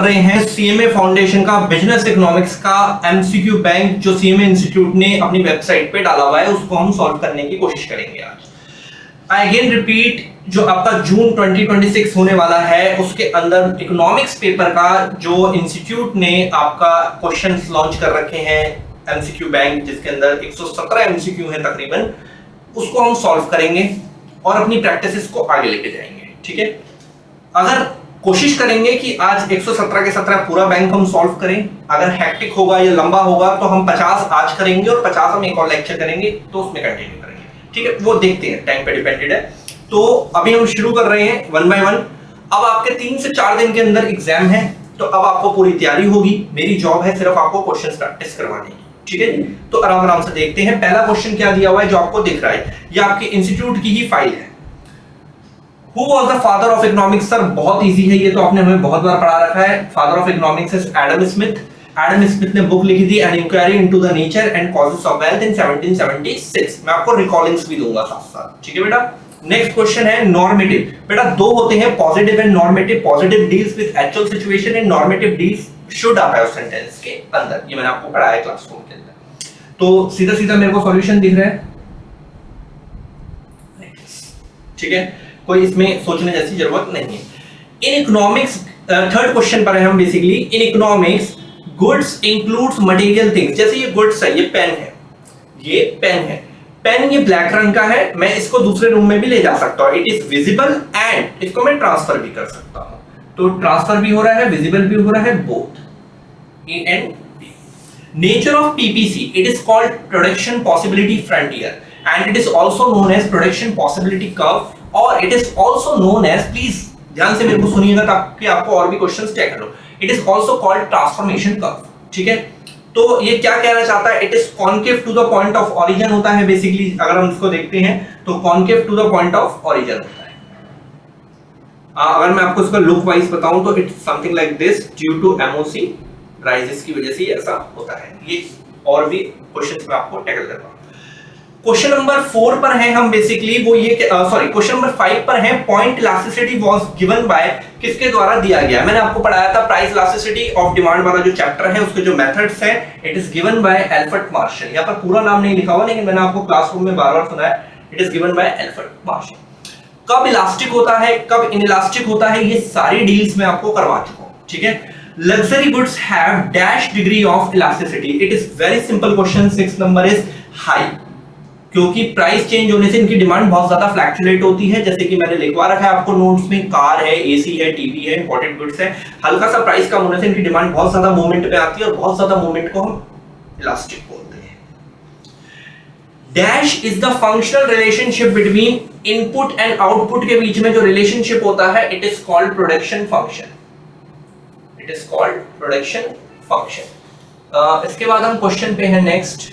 रहे हैं CMA foundation का बिजनेस इकोनॉमिक्स का एमसीक्यू बैंक जो सीएमए इंस्टीट्यूट ने अपनी वेबसाइट पे डाला हुआ है, उसको हम सॉल्व करने की कोशिश करेंगे आज। आई अगेन रिपीट, जो आपका जून 2026 होने वाला है उसके अंदर इकोनॉमिक्स पेपर का जो इंस्टीट्यूट ने आपका क्वेश्चंस लॉन्च कर रखे हैं एमसीक्यू बैंक, जिसके अंदर 117 एमसीक्यू है तकरीबन, उसको हम सॉल्व करेंगे और अपनी प्रैक्टिसेस को आगे लेके जाएंगे। ठीक है, अगर कोशिश करेंगे कि आज 117 के 17 पूरा बैंक हम सॉल्व करें। अगर हैक्टिक होगा या लंबा होगा तो हम 50 आज करेंगे और 50 हम एक और लेक्चर करेंगे तो उसमें कंटिन्यू करेंगे। ठीक है, वो देखते हैं, टाइम पे डिपेंडेड है। तो अभी हम शुरू कर रहे हैं 1 बाय 1। अब आपके 3 से 4 दिन के अंदर एग्जाम है, तो अब आपको पूरी तैयारी होगी। मेरी जॉब है सिर्फ आपको क्वेश्चन प्रैक्टिस करवाने की। ठीक है, तो आराम आराम से देखते हैं। पहला क्वेश्चन क्या दिया हुआ है जो आपको दिख रहा है, ये आपके इंस्टीट्यूट की ही फाइल है। Who was the father of economics? Sir बहुत इजी है, ये तो आपने हमें बहुत बार पढ़ा रखा है। Father of economics is Adam Smith. Adam Smith ने बुक लिखी थी an inquiry into the nature and causes of wealth in 1776। मैं आपको रिकॉलिंग्स भी दूंगा साथ साथ। ठीक है बेटा, नेक्स्ट क्वेश्चन है नॉर्मेटिव। बेटा दो होते हैं, positive and normative. Positive deals with actual situation and normative deals should आता है उस सेंटेंस के अंदर। ये मैंने आपको पढ़ाया है क्लासरूम के अंदर। तो सीधा सीधा मेरे को सॉल्यूशन दिख रहा है। ठीक है, कोई इसमें सोचने जैसी जरूरत नहीं है। इन इकोनॉमिक्स थर्ड क्वेश्चन पर है हम basically. In economics goods includes material things. जैसे ये गुड्स है, ये पेन है, ये पेन है। पेन ये ब्लैक रंग का है, मैं इसको दूसरे रूम में भी ले जा सकता हूं। इट इज विजिबल एंड इसको मैं ट्रांसफर भी कर सकता हूं। तो ट्रांसफर भी हो रहा है, विजिबल भी हो रहा है, both A and B. Nature of PPC, it is called production possibility frontier and it is also known as production possibility curve और it is also known as, please ध्यान से मेरे को सुनिएगा ताकि आपको और भी क्वेश्चंस चेक करो। It is also called transformation curve. ठीक है, तो ये क्या कहना चाहता है, it is concave to the point of origin होता है बेसिकली। अगर हम इसको देखते हैं तो concave to the point of origin होता है। अगर मैं आपको इसका लुक वाइज बताऊं तो it's something like this, due to MOC rises की वजह से ऐसा होता है। ये और भी क्वेश्चंस में आपको टैकल कर रहा हूं। क्वेश्चन नंबर 4 पर हैं हम बेसिकली, वो ये सॉरी क्वेश्चन नंबर 5 पर है। Point elasticity was given by, किसके द्वारा दिया गया। मैंने आपको पढ़ाया था प्राइस इलास्टिसिटी ऑफ डिमांड वाला जो चैप्टर है, उसके जो मेथड्स हैं, it is given by Albert Marshall. यहां पर पूरा नाम नहीं लिखा हुआ, लेकिन मैंने आपको क्लासरूम में बार-बार सुनाया, it is given by Albert Marshall. कब इलास्टिक होता है, कब इनइलास्टिक होता है, ये सारी डील्स मैं आपको करवा चुका हूं। ठीक है, luxury goods have dash degree of elasticity. It is very simple question. 6 number is high, क्योंकि प्राइस चेंज होने से इनकी डिमांड बहुत ज्यादा फ्लैक्चुएट होती है। जैसे कि मैंने लिखवा रखा है आपको नोट्स में, कार है, एसी है, टीवी है, इंपोर्टेड गुड्स है। हल्का सा प्राइस कम होने से इनकी डिमांड बहुत ज्यादा मूवमेंट पे आती है और बहुत ज्यादा मूवमेंट को हम इलास्टिक बोलते हैं। Dash is the functional relationship between input and output के बीच में जो रिलेशनशिप होता है, it is called production function. It is called production function. इसके बाद हम क्वेश्चन पे हैं नेक्स्ट।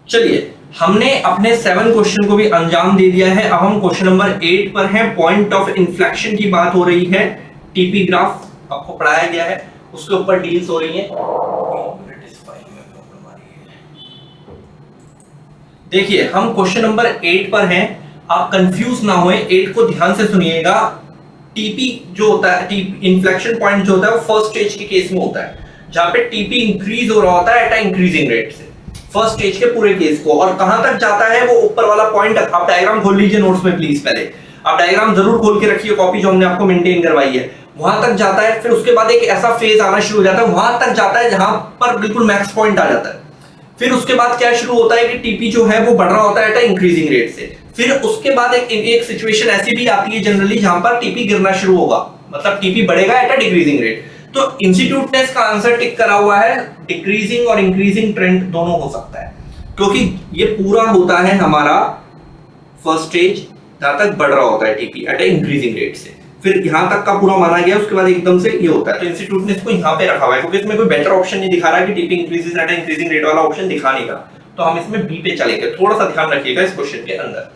चलिए, हमने अपने 7 क्वेश्चन को भी अंजाम दे दिया है। अब हम क्वेश्चन नंबर 8 पर हैं। पॉइंट ऑफ इन्फ्लेक्शन की बात हो रही है। टीपी ग्राफ आपको पढ़ाया गया है, उसके ऊपर डील्स हो रही हैं। देखिए, हम क्वेश्चन नंबर 8 पर हैं, आप कंफ्यूज ना होए, 8 को ध्यान से सुनिएगा। टीपी जो होता है, इन्फ्लेक्शन पॉइंट जो होता है, वो फर्स्ट स्टेज के केस में होता है, जहां पे टीपी इंक्रीज हो रहा होता है एट अ इंक्रीजिंग रेट से, फर्स्ट स्टेज के पूरे केस को। और कहां तक जाता है वो ऊपर वाला पॉइंट, आप डायग्राम खोल लीजिए नोट्स में प्लीज। पहले आप डायग्राम जरूर खोल के रखिए, कॉपी जो हमने आपको मेंटेन करवाई है, वहां तक जाता है। फिर उसके बाद एक ऐसा फेज आना शुरू हो जाता है, वहां तक जाता है जहां पर बिल्कुल मैक्स पॉइंट आ जाता है। फिर उसके बाद क्या शुरू होता है कि टीपी जो है वो बढ़ रहा होता है एट इंक्रीजिंग रेट से। फिर उसके बाद एक सिचुएशन ऐसी भी आती है जनरली जहां पर टीपी गिरना शुरू होगा, मतलब टीपी बढ़ेगा एट अ डिक्रीजिंग रेट। तो इंस्टीट्यूट ने इसका आंसर टिक करा हुआ है, डिक्रीजिंग और इंक्रीजिंग ट्रेंड दोनों हो सकता है, क्योंकि ये पूरा होता है हमारा फर्स्ट स्टेज, जहां तक बढ़ रहा होता है TP at a increasing rate से। फिर यहां तक का पूरा माना गया, उसके बाद एकदम से ये होता है। तो इंस्टीट्यूट ने इसको यहां पे रखा हुआ है, क्योंकि इसमें कोई बेटर ऑप्शन नहीं दिखा रहा कि TP increases at a increasing rate वाला ऑप्शन दिखा नहीं रहा, तो हम इसमें बी पे चलेंगे। थोड़ा सा ध्यान रखिएगा इस क्वेश्चन के अंदर।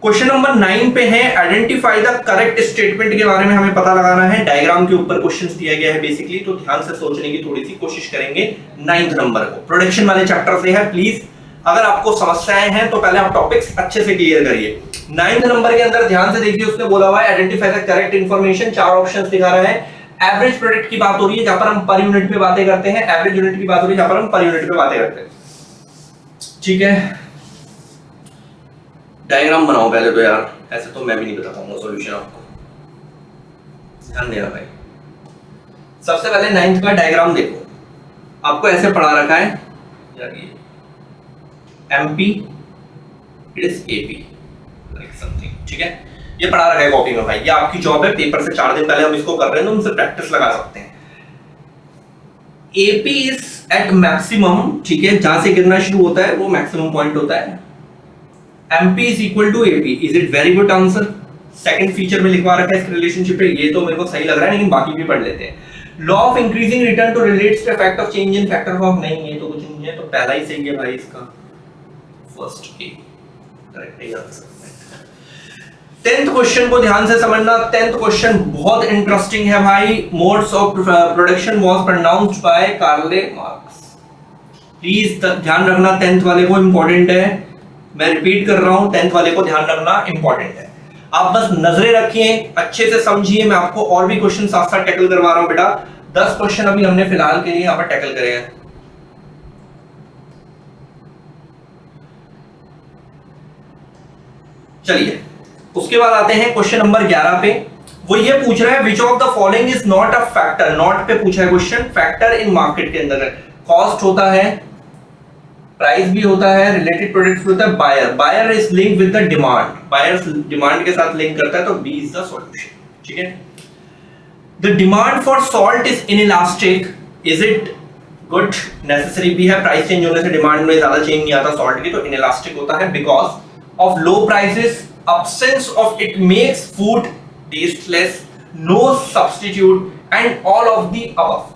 क्वेश्चन नंबर 9 पे है, आइडेंटिफाई द करेक्ट स्टेटमेंट के बारे में हमें पता लगाना है। डायग्राम के ऊपर क्वेश्चंस दिया गया है बेसिकली, तो ध्यान से सोचने की थोड़ी सी कोशिश करेंगे। 9th नंबर को प्रोडक्शन वाले चैप्टर से है, प्लीज अगर आपको समस्याएं हैं तो पहले आप टॉपिक्स अच्छे से क्लियर करिए। 9th नंबर के अंदर ध्यान से देखिए, उसने बोला हुआ है identify the correct information, 4 options दिखा रहा है। एवरेज प्रोडक्ट की बात हो रही है जहां पर हम पर यूनिट पे बातें करते हैं, एवरेज यूनिट की बात हो रही है जहां पर हम पर यूनिट पे बातें करते हैं। ठीक है, डायग्राम बनाओ पहले तो यार, ऐसे तो मैं भी नहीं बता पाऊंगा सॉल्यूशन आपको, ध्यान देना भाई। सबसे पहले 9th का डायग्राम देखो, आपको ऐसे पढ़ा रखा है यार, ये MP it is AP like something, ठीक है, ये पढ़ा रखा है कॉपी में भाई, ये आपकी जॉब है, पेपर से 4 दिन पहले हम इसको कर रहे हैं तो हमसे प्रैक्टिस लगा सकते हैं। AP इज एट मैक्सिमम, ठीक है, जहां से गिरना शुरू होता है वो मैक्सिमम पॉइंट होता है। MP is equal to AP, is it very good answer. Second feature में लिखवा रखा है इसके रिलेशनशिप पे, ये तो मेरे को सही लग रहा है लेकिन बाकी भी पढ़ लेते हैं। Law of increasing return to relates to effect of change in factor of, नहीं ये तो कुछ नहीं है, तो पहला ही सही है भाई इसका, फर्स्ट A करेक्ट है आंसर। 10th क्वेश्चन को ध्यान से समझना, 10th क्वेश्चन बहुत इंटरेस्टिंग है भाई। Modes of production was pronounced by Karl Marx. Please ध्यान रखना, 10th वाले को इंपॉर्टेंट है, मैं रिपीट कर रहा हूं, 10th वाले को ध्यान रखना इंपॉर्टेंट है। आप बस नजरें रखिए, अच्छे से समझिए, मैं आपको और भी क्वेश्चन साथ साथ टैकल करवा रहा हूं बेटा। 10 क्वेश्चन अभी हमने फिलहाल के लिए यहां पर टैकल करे हैं। चलिए उसके बाद आते हैं क्वेश्चन नंबर 11 पे। वो ये पूछ रहा है which of the following is not a factor, not पे पूछा है क्वेश्चन, फैक्टर इन मार्केट के अंदर कॉस्ट होता है, प्राइस भी होता है, रिलेटेड प्रोडक्ट्स होता है, buyer, buyer is link with the demand, buyer demand के साथ लिंक करता है, तो बी इज द सॉल्यूशन। ठीक है, the demand for salt is inelastic, is it good, necessary भी है, प्राइस चेंज होने से डिमांड में ज्यादा चेंज नहीं आता सॉल्ट की, तो इनइलास्टिक होता है। Because of low prices, absence of it makes food tasteless, no substitute and all of the above।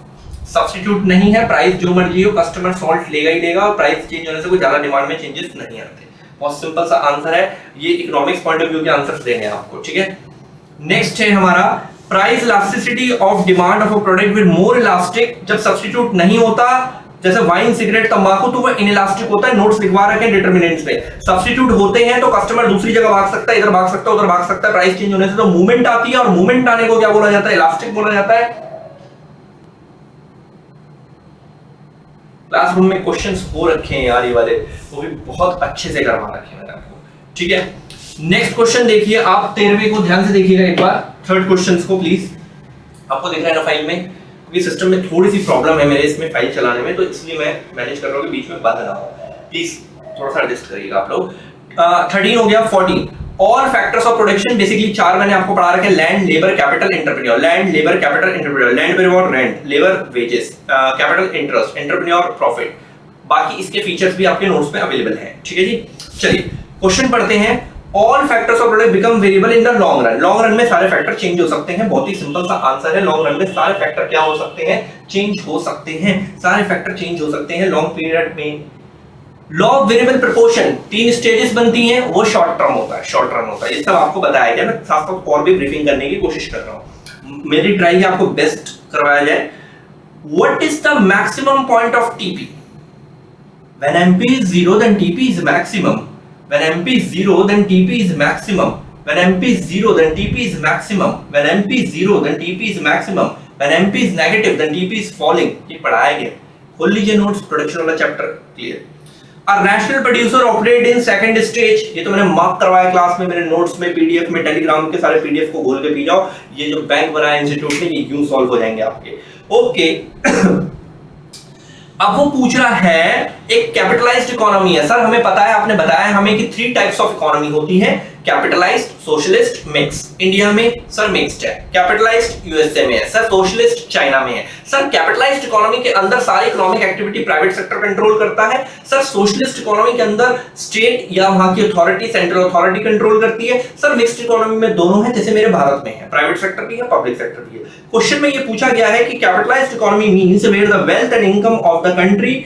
Substitute नहीं है, प्राइस जो मर्जी हो, कस्टमर सॉल्ट लेगा ही लेगा, और प्राइस चेंज होने से कोई ज्यादा डिमांड में चेंजेस नहीं आते। बहुत सिंपल सा आंसर है, ये इकोनॉमिक्स पॉइंट ऑफ व्यू के आंसर्स देने हैं आपको। ठीक है, नेक्स्ट है हमारा price elasticity of demand of a product with more elastic. जब सब्स्टिट्यूट नहीं होता, जैसे वाइन, सिगरेट, तंबाकू, तो वो इनइलास्टिक होता है, नोट्स लिखवा रखे हैं डिटरमिनेंट्स पे। सब्स्टिट्यूट होते हैं तो कस्टमर दूसरी जगह भाग सकता है, इधर भाग सकता है, उधर भाग सकता है, प्राइस चेंज होने से तो मूवमेंट आती है, और मूवमेंट आने को क्या बोला जाता है, इलास्टिक बोला जाता है। क्लासरूम में क्वेश्चंस हो रखे हैं यार, ये वाले वो भी बहुत अच्छे से करवा रखे हैं मैंने आपको। ठीक है, नेक्स्ट क्वेश्चन देखिए आप, 13वें को ध्यान से देखिएगा एक बार, थर्ड क्वेश्चन को प्लीज। आपको दिख रहा है ना फाइल में, क्योंकि सिस्टम में थोड़ी सी प्रॉब्लम है मेरे इसमें फाइल चलाने में, तो इसलिए मैं मैनेज कर रहा हूँ कि बीच में बंद ना हो, प्लीज थोड़ा सा एडजस्ट करिएगा आप लोग। 13 हो गया, 14 all factors of production, basically 4 मैंने आपको पढ़ा रखे हैं, land, labour, capital, entrepreneur. Land, labour, capital, entrepreneur. Land पे reward, rent, labour wages, capital interest, entrepreneur profit. बाकी इसके फीचर्स भी आपके नोट्स में अवेलेबल हैं। ठीक है जी, चलिए क्वेश्चन पढ़ते हैं। All factors of product become variable in the long run. Long run में सारे फैक्टर चेंज हो सकते हैं, बहुत ही सिंपल सा आंसर है। लॉन्ग रन में सारे फैक्टर क्या हो सकते हैं, चेंज हो सकते हैं, सारे फैक्टर चेंज हो सकते हैं लॉन्ग पीरियड में। Law of variable proportion, 3 stages बनती हैं, वो शॉर्ट टर्म होता है, शॉर्ट रन होता है। ये सब आपको बताया गया, मैं साथ साथ और भी ब्रीफिंग करने की कोशिश कर रहा हूं, मेरी ट्राई है आपको बेस्ट करवाया जाए। What is the maximum point of TP? When MP is 0 then TP is maximum. When MP is 0 then TP is maximum. When MP is 0 then TP is maximum. When MP is 0 then TP is maximum. When MP is negative then TP is falling. ये पढ़ाया गया, खोल लीजिए notes, production वाला chapter clear. A rational producer operate in second stage, ये तो मैंने mark करवाया क्लास में, मेरे नोट्स में, पीडीएफ में, टेलीग्राम के सारे पीडीएफ को खोल के पी जाओ। ये जो बैंक बनाया इंस्टीट्यूट ने, ये यूं सॉल्व हो जाएंगे आपके। ओके अब वो पूछ रहा है, एक कैपिटलाइज्ड इकोनॉमी है। सर हमें पता है, आपने बताया हमें कि 3 टाइप्स ऑफ इकोनॉमी होती है, कैपिटलाइज्ड, सोशलिस्ट, मिक्स। इंडिया में सर मिक्स्ड है, कैपिटलाइज्ड यूएसए में है, सर सोशलिस्ट चाइना में है। सर कैपिटलाइज्ड इकोनॉमी के अंदर सारी economic activity private sector control करता है। सर सोशलिस्ट इकोनॉमी के अंदर स्टेट या वहां की अथॉरिटी, सेंट्रल अथॉरिटी कंट्रोल करती है। सर मिक्स्ड इकोनॉमी में दोनों है, जैसे मेरे भारत में है, प्राइवेट सेक्टर भी है, पब्लिक सेक्टर भी है। क्वेश्चन में ये पूछा गया है कि capitalized economy means where the wealth and income of the country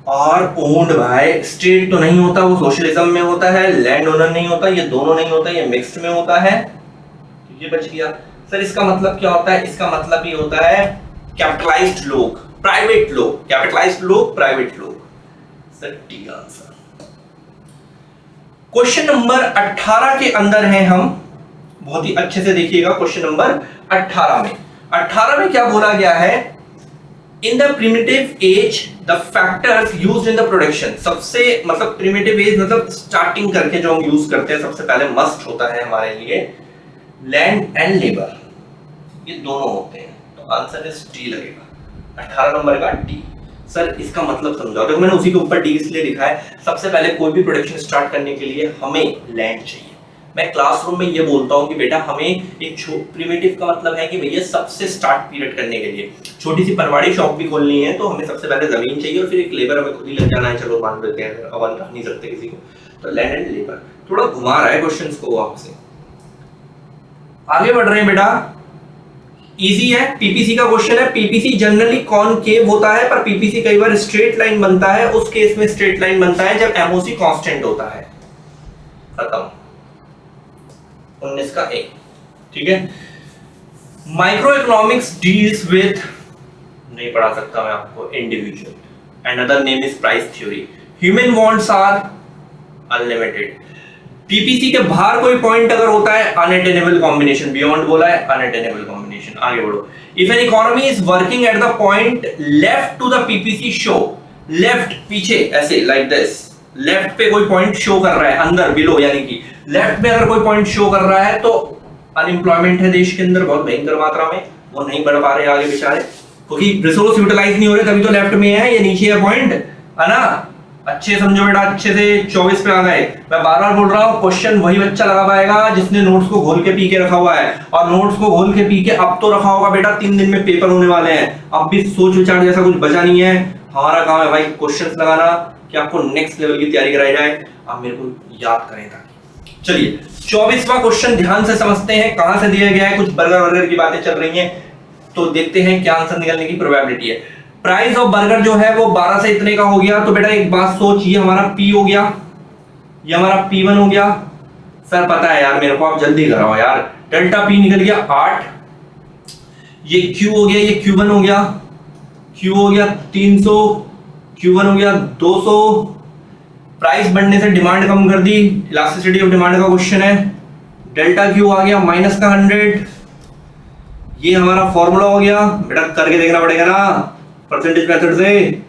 are owned by state. तो नहीं होता, वो सोशलिज्म में होता है। लैंड ओनर नहीं होता, ये दोनों नहीं होता, ये मिक्स्ड में होता है। ये बच गया। सर इसका मतलब क्या होता है? इसका मतलब ये होता है कैपिटलाइज्ड लोग, प्राइवेट लोग, कैपिटलाइज्ड लोग, प्राइवेट लोग। Sir D answer. Question number 18 के अंदर हैं हम, बहुत ही अच्छे से देखिएगा। क्वेश्चन नंबर 18 में क्या बोला गया है, in the primitive age the factors used in the production. सबसे मतलब प्रिमिटिव एज मतलब स्टार्टिंग करके जो हम यूज करते हैं, सबसे पहले मस्ट होता है हमारे लिए लैंड एंड लेबर, ये दोनों होते हैं, तो आंसर इज डी लगेगा, 18 नंबर का डी। सर इसका मतलब समझाओ। देखो मैंने उसी के ऊपर डी इसलिए लिखा है, सबसे पहले कोई भी प्रोडक्शन स्टार्ट करने के लिए हमें लैंड चाहिए। मैं क्लासरूम में ये बोलता हूँ कि बेटा हमें एक प्रिमिटिव का मतलब है कि भैया सबसे स्टार्ट पीरियड करने के लिए छोटी सी पनवाड़ी शॉप भी खोलनी है तो हमें सबसे पहले जमीन चाहिए और फिर एक लेबर हमें खुद ही लग जाना है। चलो मान लेते हैं, अपन रख नहीं सकते किसी को, तो लैंड एंड लेबर। थोड़ा घुमा रहा है क्वेश्चन को आपसे, आगे बढ़ रहे हैं बेटा। इजी है, पीपीसी का क्वेश्चन है। पीपीसी जनरली कॉनकेव होता है, पर पीपीसी कई बार स्ट्रेट लाइन बनता है। उस केस में स्ट्रेट लाइन बनता है जब एमओसी कांस्टेंट होता है। खत्म, 19 का ए। ठीक है, माइक्रो इकोनॉमिक्स डील्स विद, नहीं पढ़ा सकता मैं आपको, individual and other name is price theory. Human wants are unlimited. PPC के बाहर कोई पॉइंट अगर होता है अनअटेनेबल कॉम्बिनेशन, बियॉन्ड बोला है अनअटेनेबल कॉम्बिनेशन। आगे बढ़ो। If an economy is working at the point left to the PPC show, left पीछे ऐसे लाइक दिस, लेफ्ट पे कोई पॉइंट शो कर रहा है, अंदर बिलो यानी कि लेफ्ट में अगर कोई पॉइंट शो कर रहा है तो अनएम्प्लॉयमेंट है देश के अंदर बहुत भयंकर मात्रा में, वो नहीं बढ़ पा रहे आगे बेचारे, क्योंकि रिसोर्स यूटिलाइज नहीं हो रहे, तभी तो लेफ्ट में है, ये नीचे है पॉइंट, है ना। अच्छे समझो बेटा, अच्छे से 24 पे आ गए। मैं बार बार बोल रहा हूँ, क्वेश्चन वही बच्चा लगा पाएगा जिसने नोट्स को घोल के पी के रखा हुआ है, और नोट्स को घोल के पी के अब तो रखा होगा बेटा, 3 दिन में पेपर होने वाले हैं, अब भी सोच विचार जैसा कुछ बचा नहीं है। हमारा काम है भाई क्वेश्चंस लगाना कि आपको नेक्स्ट लेवल की तैयारी कराई जाए, आप मेरे को याद करें ताकि। चलिए 24वां क्वेश्चन ध्यान से समझते हैं, कहां से दिया गया है। कुछ बर्गर वर्गर की बातें चल रही हैं, तो देखते हैं क्या आंसर निकलने की प्रोबेबिलिटी है। प्राइस ऑफ बर्गर जो है वो 12 से इतने का हो गया, तो बेटा एक बात सोच, ये हमारा P हो गया, ये हमारा P1 हो गया। सर पता है यार मेरे को, आप जल्दी कराओ यार। डेल्टा P निकल गया 8, ये Q हो गया, ये Q1 हो गया, Q हो गया 300, Q1 हो गया 200। प्राइस बढ़ने से डिमांड कम कर दी, इलास्टिसिटी ऑफ डिमांड का क्वेश्चन है। डेल्टा Q आ गया माइनस का 100, ये हमारा फॉर्मूला हो गया बेटा, करके देखना पड़ेगा ना परसेंटेज मेथड से,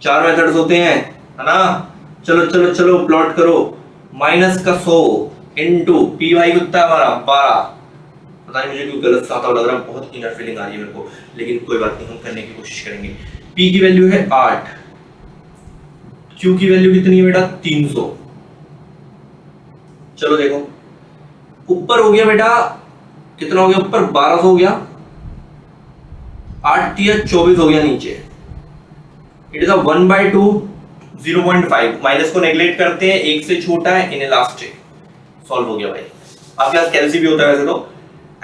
4 मेथड्स होते हैं, है ना। चलो चलो चलो प्लॉट करो, माइनस का 100 इनटू पी वाई कितना है हमारा 12। पता नहीं मुझे क्यों गलत सा लग रहा है, बहुत इनर फीलिंग आ रही है मेरे को, लेकिन कोई बात नहीं, हम करने की कोशिश करेंगे। पी की वैल्यू है 8, क्यू की वैल्यू कितनी है बेटा 300। चलो देखो ऊपर हो गया बेटा, कितना हो गया ऊपर 1200 हो गया, 8 या 24 हो गया नीचे। It is a 1/2, 0.5। माइनस को नेग्लेक्ट करते हैं, 1 से छोटा है, इनइलास्टिक। सॉल्व हो गया भाई। आपके पास कैलसी भी होता है वैसे तो।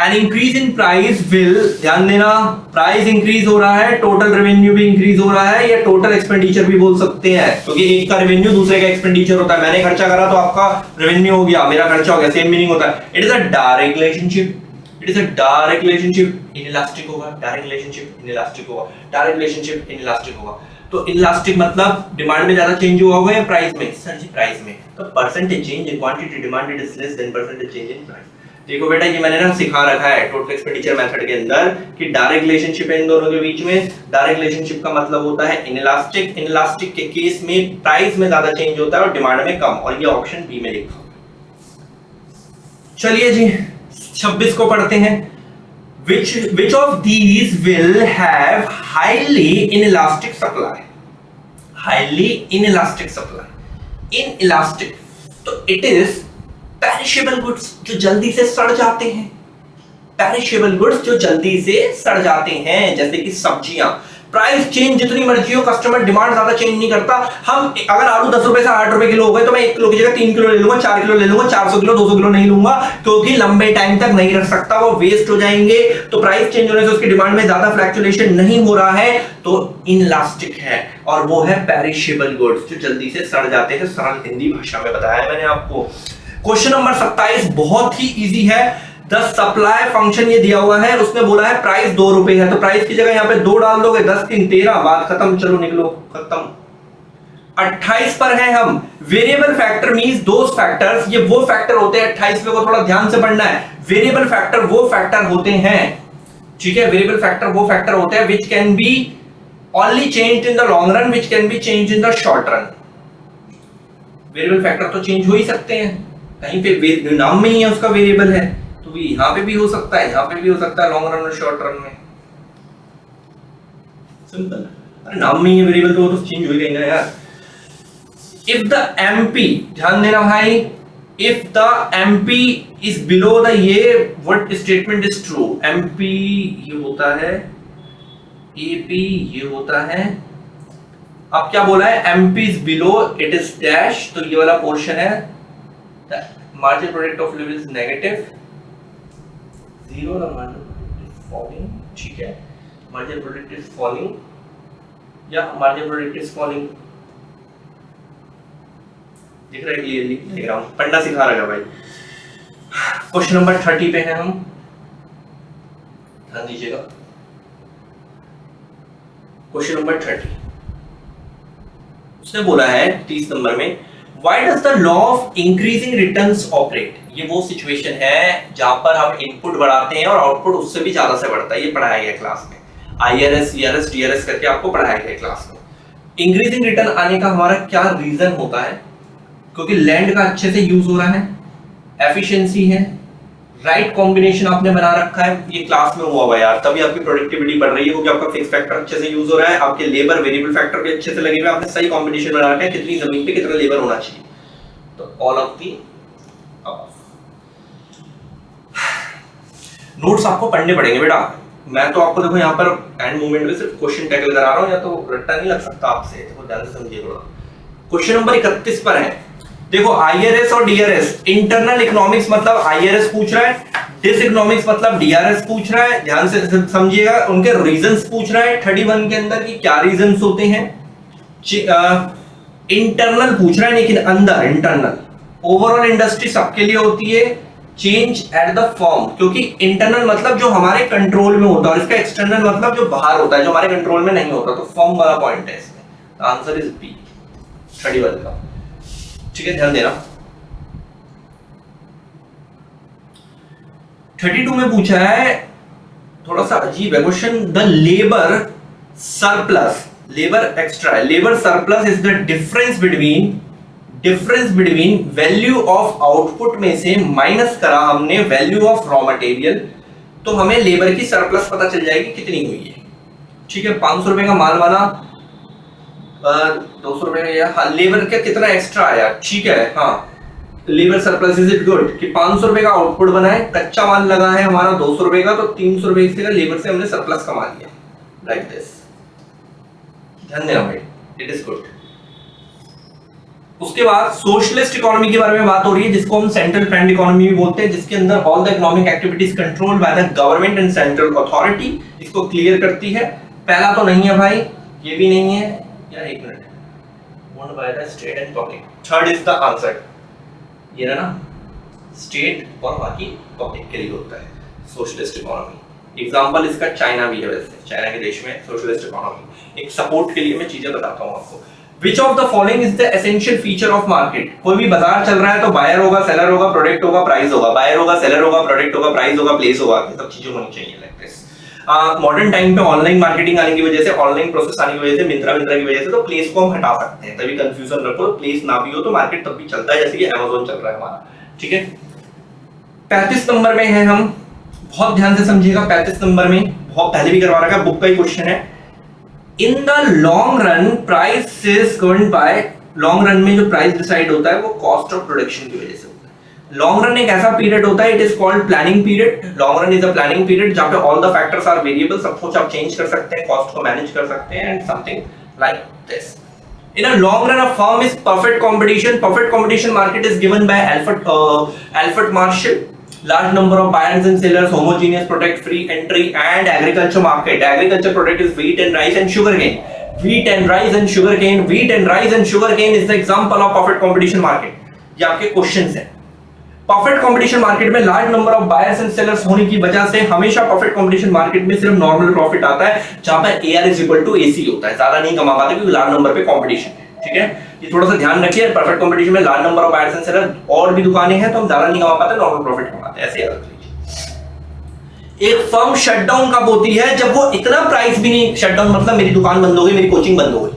An increase in price will, ध्यान देना, प्राइस इंक्रीज हो रहा है, टोटल रेवेन्यू भी इंक्रीज हो रहा है, या टोटल एक्सपेंडिचर भी बोल सकते हैं, क्योंकि एक का रेवेन्यू दूसरे का एक्सपेंडिचर होता है। मैंने खर्चा करा तो आपका रेवेन्यू हो गया, मेरा खर्चा हो गया, सेम मीनिंग होता है। It is a direct relationship, it is a direct relationship, inelastic होगा, डायरेक्ट रिलेशनशिप इनइलास्टिक होगा, डायरेक्ट रिलेशनशिप इनइलास्टिक होगा। तो इनइलास्टिक मतलब डिमांड में ज्यादा चेंज हुआ होगा या प्राइस में? सर जी प्राइस में। तो percentage change in quantity demanded is less than percentage change in price. देखो बेटा ये मैंने ना सिखा रखा है टोटल एक्सपेंडिचर मेथड के अंदर कि डायरेक्ट रिलेशनशिप है इन दोनों के बीच में। डायरेक्ट रिलेशनशिप का मतलब होता है इनइलास्टिक, इनइलास्टिक के केस में प्राइस में ज्यादा चेंज होता है और डिमांड में कम, और ये ऑप्शन बी में लिखा हुआ है। चलिए जी 26 को पढ़ते हैं। Which of these will have highly inelastic supply? Highly inelastic supply. Inelastic. तो it is perishable goods जो जल्दी से सड़ जाते हैं। Perishable goods जो जल्दी से सड़ जाते हैं, जैसे कि सब्जियां। प्राइस चेंज जितनी मर्जी हो, कस्टमर डिमांड ज्यादा चेंज नहीं करता। हम अगर आलू 10 रुपए से 8 रुपए किलो हो गए तो मैं 1 किलो की जगह 3 किलो ले लूंगा, 4 किलो ले लूंगा, 400 किलो 200 किलो नहीं लूंगा, क्योंकि लंबे टाइम तक नहीं रख सकता, वो वेस्ट हो जाएंगे। तो प्राइस चेंज होने से उसकी डिमांड में ज्यादा फ्लक्चुएशन नहीं हो रहा है, तो इनइलास्टिक है, और वो है पेरिशेबल गुड्स जो जल्दी से सड़ जाते हैं। सरल हिंदी भाषा में बताया मैंने आपको। क्वेश्चन नंबर 27 बहुत ही इजी है। द सप्लाई फंक्शन ये दिया हुआ है, उसने बोला है प्राइस 2 रुपए है, तो प्राइस की जगह यहाँ पे 2 डाल दोगे, 10 3 13, बात खत्म। चलो निकलो, खत्म। 28 पर है हम। वेरिएबल फैक्टर मींस दोस फैक्टर्स, ये वो फैक्टर होते हैं 28 पे को थोड़ा ध्यान से पढ़ना है। वेरिएबल फैक्टर वो फैक्टर होते हैं, ठीक है, वेरिएबल फैक्टर वो फैक्टर होते हैं which can be only changed in the long run, which can be changed in the short run. Variable factor तो चेंज हो ही सकते हैं, कहीं पे नाम में ही है उसका वेरिएबल है, तो यहां पे भी हो सकता है, यहां पे भी हो सकता है, लॉन्ग रन और शॉर्ट रन में। सिंपल, अरे नाम में ही है वेरिएबल तो वो तो चेंज हो ही ना यार। इफ द एमपी, ध्यान देना भाई, if the MP is below the, ये what statement is true, MP ये होता है, एपी ये होता है, अब क्या बोला है, MP is below it is dash, तो ये वाला पोर्शन है marginal product of level is negative 0, the marginal product is falling, ठीक है, मार्जिनल प्रोडक्ट इज फॉलिंग या मार्जिनल प्रोडक्ट इज फॉलिंग, दिख रहा है क्लियरली, लिख रहा हूं, पढ़ना सिखा रहा है भाई। क्वेश्चन नंबर 30 पे है हम, ध्यान दीजिएगा। क्वेश्चन नंबर 30, उसने बोला है 30 नंबर में, why does the law of increasing returns operate. ये वो सिचुएशन है जहां पर हम इनपुट बढ़ाते हैं और आउटपुट उससे भी ज्यादा से बढ़ता है, ये पढ़ाया गया क्लास में, आईआरएस ईआरएस डीआरएस करके आपको पढ़ाया गया क्लास में। इंक्रीजिंग रिटर्न आने का हमारा क्या रीजन होता है, क्योंकि लैंड का अच्छे से यूज हो रहा है, एफिशिएंसी है, राइट कॉम्बिनेशन आपने बना रखा है, ये क्लास में हुआ हुआ यार, तभी आपकी प्रोडक्टिविटी बढ़ रही है, क्योंकि आपका फिक्स फैक्टर अच्छे से यूज हो रहा है, आपके लेबर वेरिएबल फैक्टर भी अच्छे से लगे हुए, आपने सही कॉम्बिनेशन बना रखा है, कितनी जमीन पे कितना लेबर होना चाहिए, तो all of the above. Notes आपको पढ़ने पड़ेंगे बेटा, मैं तो आपको देखो यहाँ पर एंड मोमेंट में सिर्फ क्वेश्चन टैकल करा रहा हूँ, या तो रट्टा नहीं लग सकता आपसे, देखो ध्यान से समझिए थोड़ा। क्वेश्चन नंबर 31 पर है, देखो आईआरएस और डीआरएस, इंटरनल इकोनॉमिक्स मतलब आईआरएस पूछ रहा है, डिस इकोनॉमिक्स मतलब डीआरएस पूछ रहा है, ध्यान से समझिएगा, उनके रीजंस पूछ रहा है 31 के अंदर कि क्या रीजंस होते हैं। इंटरनल पूछ रहा है, लेकिन अंदर इंटरनल, ओवरऑल इंडस्ट्री सबके लिए होती है, चेंज एट द फर्म, क्योंकि इंटरनल मतलब जो हमारे कंट्रोल में होता है, और इसका एक्सटर्नल मतलब जो बाहर होता है, जो हमारे कंट्रोल में नहीं होता, तो फर्म वाला पॉइंट है इसमें, आंसर इज बी 31 का, ठीक है, ध्यान देना। 32 में पूछा है, थोड़ा सा अजीब है question, the labour surplus, labour extra, labour surplus is the difference between value of output में से माइनस करा हमने वैल्यू ऑफ रॉ मटेरियल, तो हमें लेबर की सरप्लस पता चल जाएगी कितनी हुई है, ठीक है, 500 रुपए का माल बना, 200 रुपए का, हाँ, लेबर का कितना एक्स्ट्रा आया, ठीक है, हाँ, labour surplus is it good कि 500 रुपए का आउटपुट बना है, कच्चा माल लगा है हमारा 200 रुपए का, तो 300 रुपए से का लेबर से हमने सरप्लस कमा लिया, लाइक दिस, ध्यान देना भाई, इट इज गुड। उसके बाद सोशलिस्ट इकोनॉमी के बारे में बात हो रही है, जिसको हम सेंट्रल प्लान्ड इकोनॉमी भी बोलते हैं, जिसके अंदर all the economic activities controlled by the government and central authority, इसको क्लियर करती है। पहला तो नहीं है भाई, ये भी नहीं है यार, एक minute, owned by the state and public, third is the answer, ये ना स्टेट और बाकी पब्लिक के लिए होता है सोशलिस्ट इकोनॉमी। एग्जांपल इसका चाइना भी है, वैसे चाइना के देश में सोशलिस्ट इकोनॉमी, एक सपोर्ट के लिए मैं चीजें बताता हूं आपको। Which of the following is the essential feature of market? कोई भी बाजार चल रहा है तो बायर होगा, सेलर होगा, प्रोडक्ट होगा, प्राइस होगा, बायर होगा, सेलर होगा, प्रोडक्ट होगा, प्राइस होगा, प्लेस होगा, ये सब चीजें होनी चाहिए लाइक दिस। मॉडर्न टाइम पे ऑनलाइन मार्केटिंग आने की वजह से, ऑनलाइन प्रोसेस आने की वजह से, मिंत्रा की वजह से, तो प्लेस को हम हटा सकते हैं, तभी कंफ्यूजन रखो, प्लेस ना भी हो तो मार्केट तब भी चलता है, जैसे कि Amazon चल रहा है हमारा, ठीक है। 35 नंबर में है हम, बहुत ध्यान से समझिएगा, 35 नंबर में बहुत पहले भी करवा रखा है, बुक का ही क्वेश्चन है। In the long run price is governed bye, long run में जो प्राइस डिसाइड होता है वो कॉस्ट ऑफ प्रोडक्शन की वजह से होता है। लॉन्ग रन एक ऐसा पीरियड होता है, it is called planning period, long run is a planning period जहां पे all the factors are variable, सब कुछ आप चेंज कर सकते हैं, कॉस्ट को मैनेज कर सकते हैं, and something like this. In a long run, a firm is perfect competition. Perfect competition market is given by Alfred Marshall. Large number of buyers and sellers, homogeneous product, free entry, and agriculture market. Agriculture product is wheat and rice and sugarcane. Wheat and rice and sugarcane. Wheat and rice and sugarcane is the example of perfect competition market. ये आपके questions हैं। Perfect competition market में large number of buyers and sellers होने की वजह से हमेशा perfect competition market में सिर्फ नॉर्मल प्रॉफिट आता है, जहां पर AR is equal to AC होता है, ज्यादा नहीं कमा पाते क्योंकि लार्ज नंबर पे कंपटीशन है। ठीक है, ये थोड़ा सा ध्यान रखिए। परफेक्ट कंपटीशन में large number of buyers and seller और भी दुकानें हैं तो हम ज्यादा नहीं कमा पाते, नॉर्मल प्रॉफिट कमाते हैं, ऐसे याद रख लीजिए। एक फर्म शटडाउन कब होती है? जब वो इतना प्राइस भी नहीं, शटडाउन मतलब मेरी दुकान बंद हो गई, मेरी कोचिंग बंद हो गई।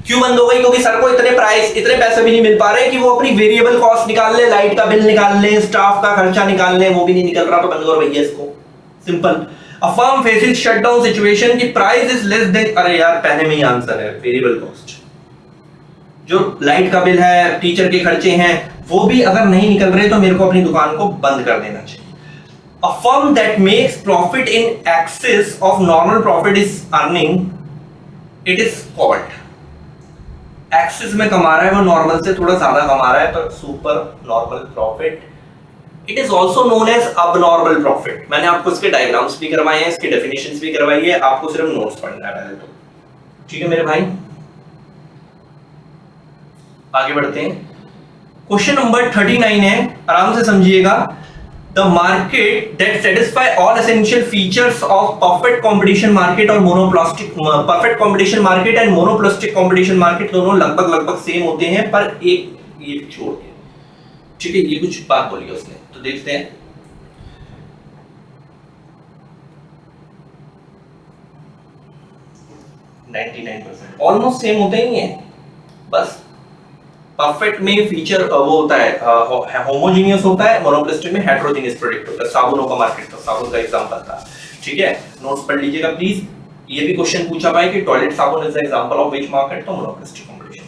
क्यों बंद हो गई? क्योंकि सर को इतने प्राइस, इतने पैसे भी नहीं मिल पा रहे कि वो अपनी वेरिएबल कॉस्ट निकाल ले, लाइट का बिल निकाल ले, स्टाफ का खर्चा निकाल ले, वो भी नहीं निकल रहा तो बंद करो भैया इसको। Simple. A firm faces shutdown situation की प्राइस इज लेस देन, अरे यार पहले में ही आंसर है, वेरिएबल कॉस्ट। जो लाइट का बिल है, टीचर के खर्चे हैं, वो भी अगर नहीं निकल रहे तो मेरे को अपनी दुकान को बंद कर देना चाहिए। A firm that makes profit in excess of normal profit is earning, it is called, excess में कमा रहा है वो, नॉर्मल से थोड़ा ज्यादा कमा रहा है पर super normal profit. It is also known as abnormal profit. मैंने आपको इसके डायग्राम्स भी करवाए हैं, इसके डेफिनेशंस भी करवाई है, आपको सिर्फ नोट्स पढ़ना है पहले तो। ठीक है मेरे भाई, आगे बढ़ते हैं। क्वेश्चन नंबर 39 है, आराम से समझिएगा। The market that satisfy all essential features of perfect competition market और monopolistic, perfect competition market and monopolistic competition market दोनों लगभग सेम होते हैं, पर एक ये छोड़ के, ठीक है, ये कुछ बात बोली उसने, तो देखते हैं। ऑलमोस्ट सेम होते ही हैं, बस परफेक्ट में फीचर वो होता है होमोजीनियस होता है, मोनोपोलिस्टिक में हेटेरोजीनियस प्रोडक्ट होता है। साबुनों का मार्केट था, साबुन का एग्जांपल था, ठीक है, नोट्स पढ़ लीजिएगा प्लीज। ये भी क्वेश्चन पूछा पाए कि टॉयलेट साबुन is the example of which market, तो मोनोपोलिस्टिक कंपटीशन।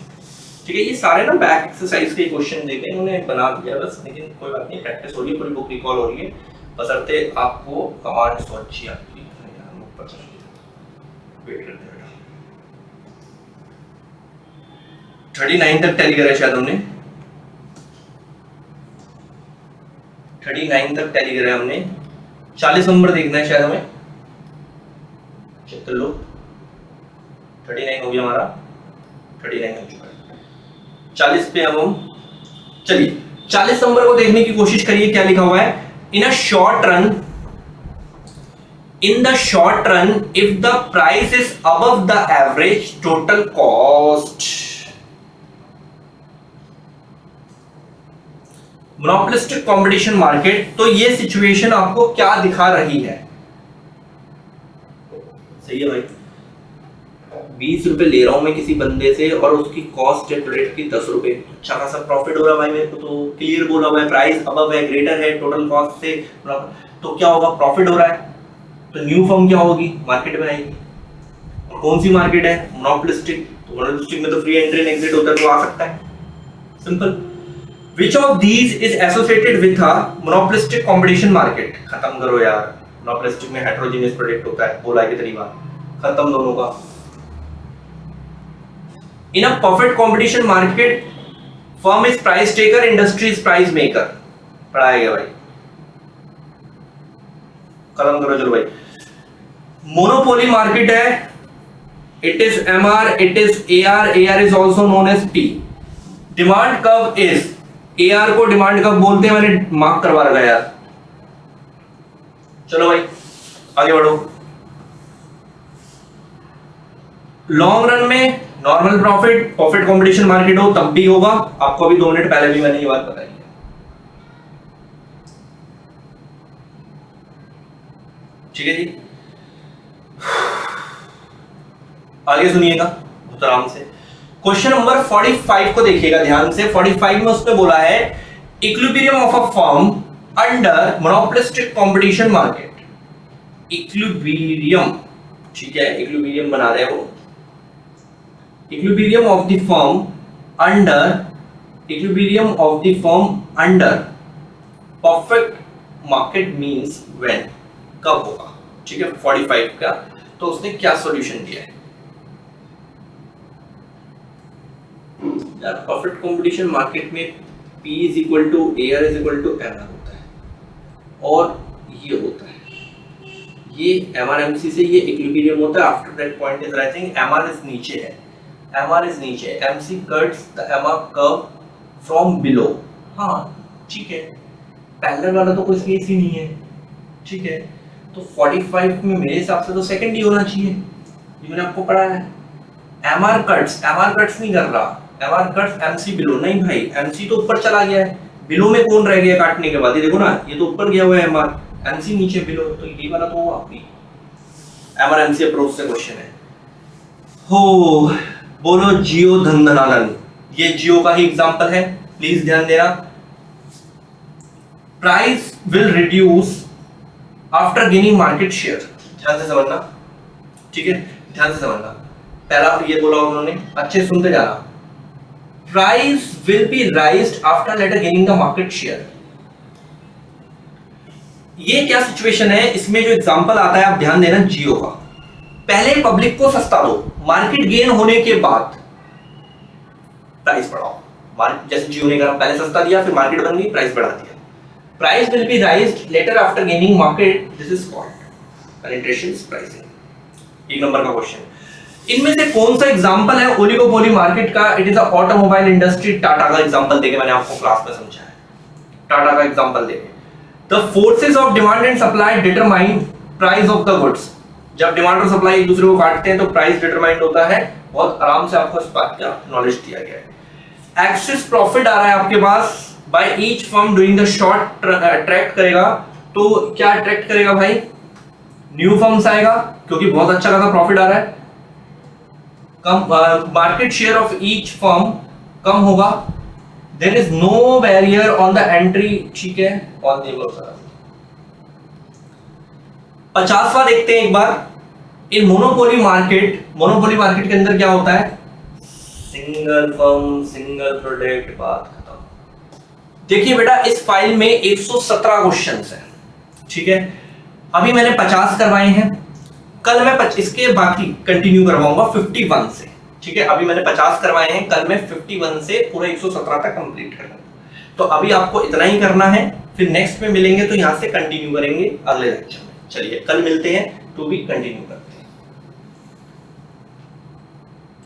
ठीक है, ये सारे ना बैक एक्सरसाइज के क्वेश्चन देके इन्होंने बना दिया बस, लेकिन कोई बात नहीं, प्रैक्टिस हो रही है, पूरी बुक रिकॉल हो रही है, बशर्ते आपको कमांड तो अच्छी आती है। वेट करते हैं, 39 तक टैली करा है शायद हमने, 39 तक टैली करा है हमने। 40 नंबर देखना है शायद हमें, चेक कर लो। 39 हो गया हमारा, 39 हो चुका है। 40 पे अब हम चलिए 40 नंबर को देखने की कोशिश करिए, क्या लिखा हुआ है। In a short run, in the short run if the price is above the average total cost, monopolistic competition market, तो ये सिचुएशन आपको क्या दिखा रही है? सही है भाई, 20 रुपए ले रहा हूं मैं किसी बंदे से और उसकी कॉस्ट है प्रोडक्ट की 10 रुपए, अच्छा खासा प्रॉफिट हो रहा है भाई मेरे को, तो क्लियर बोला हुआ है प्राइस अबव है, ग्रेटर है टोटल कॉस्ट से, तो क्या होगा? प्रॉफिट हो रहा है, तो न्यू फर्म क्या होगी? मार्केट में आएगी। और कौन सी मार्केट है? मोनोपोलिस्टिक, तो मोनोपोलिस्टिक में तो फ्री एंट्री एंड एग्जिट होता है, तो आ सकता है। Simple. Which of these is associated with a monopolistic competition market? खत्म करो यार, मोनोपोलिस्टिक में हेटेरोजीनियस प्रोडक्ट होता है, बोला है कितनी बार, खत्म दोनों का। In a perfect competition market, firm is price taker, industry is price maker, पढ़ाया गया भाई, खत्म करो चलो भाई। मोनोपोली मार्केट है, it is MR, it is AR, AR is also known as P. Demand curve is, AR को demand curve बोलते हैं, मैंने मार्क करवा रखा है यार। चलो भाई आगे बढ़ो। लॉन्ग रन में normal profit, profit competition market हो तब भी होगा, आपको अभी 2 मिनट पहले भी मैंने ये बात बताई है। ठीक है जी, आगे सुनिएगा बहुत आराम से। क्वेश्चन नंबर 45 को देखिएगा ध्यान से। 45 में उसने बोला है equilibrium of a firm under monopolistic competition market. Equilibrium, ठीक है, इक्विलिब्रियम बना रहे हैं वो। Equilibrium of the firm under, equilibrium of the firm under perfect market means when, कब होगा? ठीक है, 45 का। तो उसने क्या सॉल्यूशन दिया है यार? परफेक्ट कंपटीशन मार्केट में P is equal to AR is equal to MR होता है, और ये होता है, ये MRMC से ये इक्विलिब्रियम होता है। After that point is rising, MR is नीचे है, MR इज नीचे, MC cuts the MR curve from below. हाँ ठीक है, पैरेलल वाला तो कोई केस ही नहीं है, ठीक है, तो 45 में मेरे हिसाब से तो सेकंड ही होना चाहिए, ये मैंने आपको पढ़ाया है। एमआर कट्स नहीं कर रहा, एमआर कट्स एमसी बिलो, नहीं भाई एमसी तो ऊपर चला गया है, बिलो में कौन रह गया काटने के बाद, ये देखो ना ये तो ऊपर गया हुआ है एमआर, एमसी नीचे बिलो, तो ये वाला तो आपकी एमआर एमसी अप्रोच से क्वेश्चन है। हो बोलो जियो धंधनालन, ये जियो का ही एग्जांपल है, प्लीज ध्यान देना। Price will reduce after gaining market share, ध्यान से समझना, ठीक है ध्यान से समझना। पहला ये बोला उन्होंने, अच्छे सुनते जाना। Price will be raised after later gaining the market share. ये क्या सिचुएशन है, इसमें जो एग्जांपल आता है आप ध्यान देना जियो का। पहले पब्लिक को सस्ता दो, मार्केट गेन होने के बाद प्राइस बढ़ाओ, जैसे जियो ने करा, पहले सस्ता दिया फिर मार्केट बन गई प्राइस बढ़ा दिया। Price will be raised later after gaining market, this is called penetration pricing. एक नंबर का क्वेश्चन। इनमें से कौन सा एग्जांपल है ओलिगोपोली मार्केट का? It is a automobile industry. Tata का एग्जांपल देके मैंने आपको क्लास में समझाया, टाटा का एग्जांपल देके। The forces of demand and supply determine price of the goods. जब डिमांड और सप्लाई एक दूसरे को काटते हैं तो प्राइस डिटरमाइंड होता है। बहुत आराम से आपको इस बात का नॉलेज दिया गया है। एक्सेस प्रॉफिट आ रहा है आपके पास by each firm doing the short attract करेगा, तो क्या अट्रैक्ट करेगा भाई? न्यू फर्म्स आएगा क्योंकि बहुत अच्छा खासा प्रॉफिट आ रहा है। कम market share of each firm कम होगा। There is no barrier on the entry, ठीक है। और देख लो सर 50वां देखते हैं एक बार। इन मोनोपोली मार्केट के अंदर क्या होता है? सिंगल फर्म सिंगल प्रोडक्ट, बात खत्म। देखिए बेटा इस फाइल में 117 क्वेश्चंस हैं, ठीक है। अभी मैंने 50 करवाए हैं, कल मैं इसके बाकी कंटिन्यू करवाऊंगा 51 से, ठीक है। अभी मैंने 50 करवाए हैं, कल मैं 51 से पूरा 117 तक कंप्लीट कर लूंगा। तो अभी आपको इतना ही करना है, फिर नेक्स्ट में मिलेंगे तो यहां से कंटिन्यू करेंगे अगले लेक्चर में। चलिए कल मिलते हैं, टू बी कंटिन्यू करते हैं।